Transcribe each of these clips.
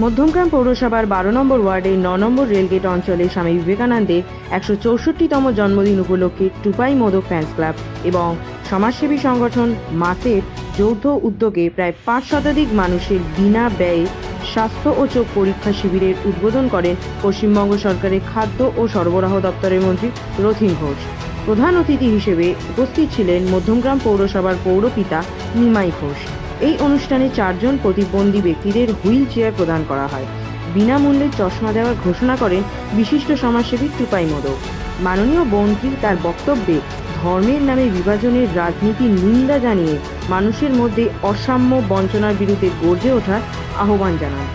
মধ্যমগ্রাম পৌরসভার 12 নম্বর ওয়ার্ডের 9 নম্বর রেলগেট অঞ্চলে স্বামী বিবেকানন্দের 164তম জন্মদিন উপলক্ষে টুপাই মোদক ফ্যান্স ক্লাব এবং সমাজসেবী সংগঠন মাসের যৌথ উদ্যোগে প্রায় 5 শতাধিক মানুষের বিনা ব্যয়ে স্বাস্থ্য ও চোখ পরীক্ষা শিবিরের উদ্বোধন করেন পশ্চিমবঙ্গ সরকারের খাদ্য ও সরবরাহ দপ্তরের মন্ত্রী রথীন ঘোষ। প্রধান অতিথি হিসেবে উপস্থিত ছিলেন মধ্যমগ্রাম পৌরসভার পৌরপিতা নিমাই ঘোষ। এই অনুষ্ঠানে 4 জন প্রতিবন্ধী ব্যক্তিদের হুইল চেয়ার প্রদান করা হয়। বিনামূল্যে চশমা দেওয়ার ঘোষণা করেন বিশিষ্ট সমাজসেবী টুপাই মোদক। মাননীয় মন্ত্রী তার বক্তব্যে ধর্মের নামে বিভাজনের রাজনীতির নিন্দা জানিয়ে মানুষের মধ্যে অসাম্য বঞ্চনার বিরুদ্ধে গর্জে ওঠার আহ্বান জানান।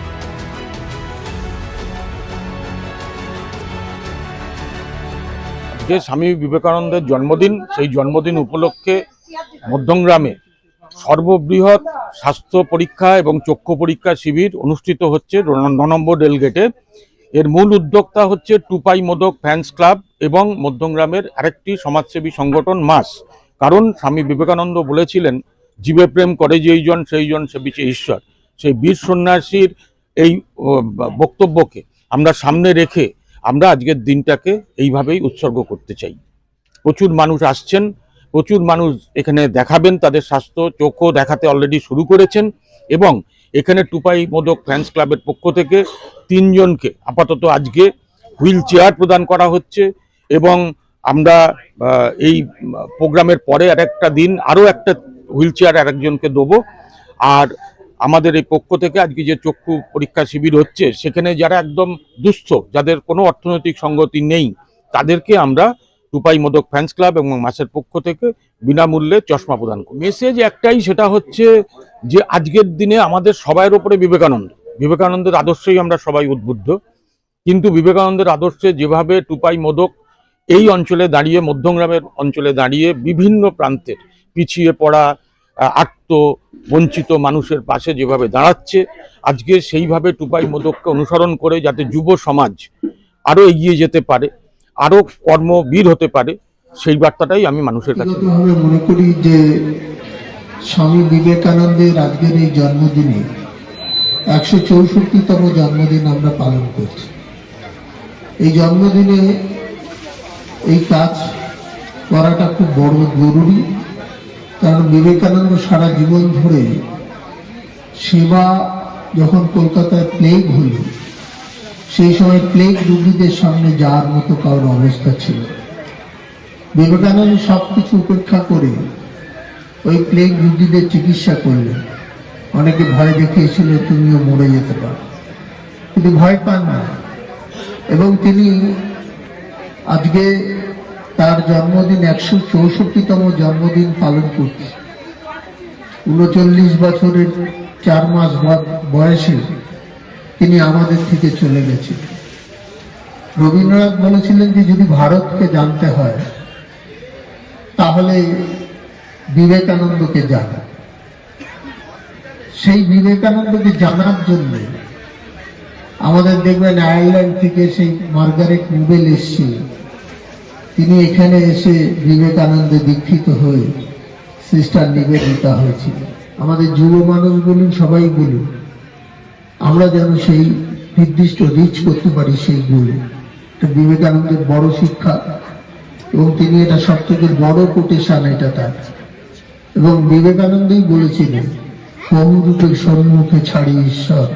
যে স্বামী বিবেকানন্দের জন্মদিন, সেই জন্মদিন উপলক্ষে মধ্যমগ্রামে সর্ববৃহৎ স্বাস্থ্য পরীক্ষা এবং চক্ষু পরীক্ষা শিবির অনুষ্ঠিত হচ্ছে 9 নম্বর রেলগেটে। এর মূল উদ্যোক্তা হচ্ছে টুপাই মোদক ফ্যান্স ক্লাব এবং মধ্যমগ্রামের আরেকটি সমাজসেবী সংগঠন মাস। কারণ স্বামী বিবেকানন্দ বলেছিলেন, জীবে প্রেম করে যেই জন সেই জন সেবিছে ঈশ্বর। সেই বীর সন্ন্যাসীর এই বক্তব্যকে আমরা সামনে রেখে আমরা আজকের দিনটাকে এইভাবেই উৎসর্গ করতে চাই। প্রচুর মানুষ আসছেন, প্রচুর মানুষ এখানে দেখাবেন তাদের স্বাস্থ্য, চোখও দেখাতে অলরেডি শুরু করেছেন এবং এখানে টুপাই মোদক ফ্যান্স ক্লাবের পক্ষ থেকে 3 জনকে আপাতত আজকে হুইল চেয়ার প্রদান করা হচ্ছে এবং আমরা এই প্রোগ্রামের পরে আরেকটা দিন আরও একটা হুইল চেয়ার আরেকজনকে দেবো। আর আমাদের এই পক্ষ থেকে আজকে যে চক্ষু পরীক্ষা শিবির হচ্ছে সেখানে যারা একদম দুস্থ, যাদের কোনো অর্থনৈতিক সঙ্গতি নেই, তাদেরকে আমরা টুপাই মোদক ফ্যান্স ক্লাব এবং মাসের পক্ষ থেকে বিনামূল্যে চশমা প্রদান করি। মেসেজ একটাই, সেটা হচ্ছে যে আজকের দিনে আমাদের সবার উপরে বিবেকানন্দের আদর্শেই আমরা সবাই উদ্বুদ্ধ, কিন্তু বিবেকানন্দের আদর্শে যেভাবে টুপাই মোদক এই অঞ্চলে দাঁড়িয়ে, মধ্যমগ্রামের অঞ্চলে দাঁড়িয়ে বিভিন্ন প্রান্তের পিছিয়ে পড়া আর্ত বঞ্চিত মানুষের পাশে যেভাবে দাঁড়াচ্ছে, আজকে সেইভাবে টুপাই মোদককে অনুসরণ করে যাতে যুব সমাজ আরও এগিয়ে যেতে পারে, আরও কর্মবীর হতে পারে, সেই বার্তাটাই আমি মানুষের কাছে মনে করি যে স্বামী বিবেকানন্দের আজকের এই জন্মদিনে 164তম জন্মদিন আমরা পালন করছি। এই জন্মদিনে এই কাজ করাটা খুব বড় জরুরি, কারণ বিবেকানন্দ সারা জীবন ধরে সেবা, যখন কলকাতায় প্লেগ হল সেই সময় প্লেগ রোগীদের সামনে যাওয়ার মতো কারোর অবস্থা ছিল। বিবেকানন্দ সবকিছু উপেক্ষা করে ওই প্লেগ রোগীদের চিকিৎসা করলেন। অনেকে ভয় দেখিয়েছিল তুমিও মরে যেতে পারো, কিন্তু ভয় পান না। এবং তিনি আজকে তার জন্মদিন 164তম জন্মদিন পালন করছে। 39 বছরের 4 মাস বয়সে তিনি আমাদের থেকে চলে গেছেন। রবীন্দ্রনাথ বলেছিলেন যে যদি ভারতকে জানতে হয় তাহলে বিবেকানন্দকে জানা। সেই বিবেকানন্দকে জানার জন্য আমাদের দেখবেন আয়ারল্যান্ড থেকে সেই মার্গারেট নোবেল এসেছিল। তিনি এখানে এসে বিবেকানন্দে দীক্ষিত হয়ে সিস্টার নিবেদিতা হয়েছিল। আমাদের যুব মানুষ বলুন, সবাই বলুন, আমরা যেন সেই নির্দিষ্ট রিচ করতে পারি সেই গুণ। এটা বিবেকানন্দের বড় শিক্ষা এবং তিনি এটা সব থেকে বড় কোটেশন এটা তার। এবং বিবেকানন্দই বলেছিলেন, সমরূপে সম্মুখে ছাড়ি ঈশ্বর,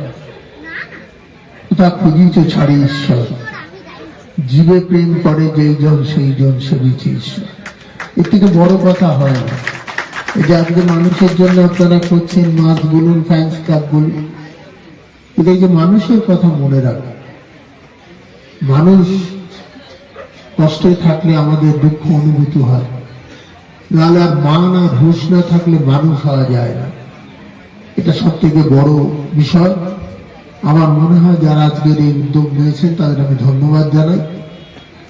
তা খুঁজিছ ছাড়ি ঈশ্বর, জীবে প্রেম করে যেই জন সেই জন সেবিছে ঈশ্বর। এর থেকে বড় কথা হয় না। এই যে আজকে মানুষের জন্য আপনারা করছেন, মাস বলুন, ফ্যান্স ক্লাব বলুন, এটা যে মানুষের কথা মনে রাখা। মানুষ কষ্টে থাকলে আমাদের দুঃখ অনুভূতি হয়, নাহলে আর মান আর হুঁশ না থাকলে মানুষ হওয়া যায় না। এটা সব থেকে বড় বিষয়। আমার মনে হয় যারা আজকের এই উদ্যোগ নিয়েছেন তাদের আমি ধন্যবাদ জানাই।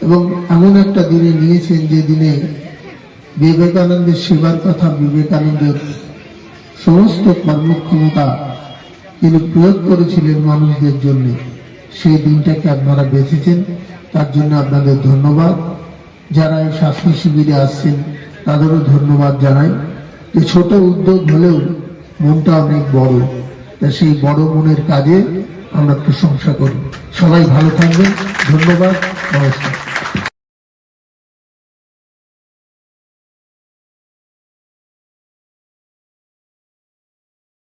এবং এমন একটা দিনে নিয়েছেন যে দিনে বিবেকানন্দের সেবার কথা, বিবেকানন্দের সমস্ত কর্মক্ষমতা তিনি প্রয়োগ করেছিলেন মানুষদের জন্য, সেই দিনটাকে আপনারা বেঁচেছেন, তার জন্য আপনাদের ধন্যবাদ। যারা এই স্বাস্থ্য শিবিরে আসছেন তাদেরও ধন্যবাদ জানাই। যে ছোট উদ্যোগ হলেও মনটা অনেক বড়। তা সেই বড় মনের কাজে আমরা প্রশংসা করি। সবাই ভালো থাকবেন। ধন্যবাদ। নমস্কার।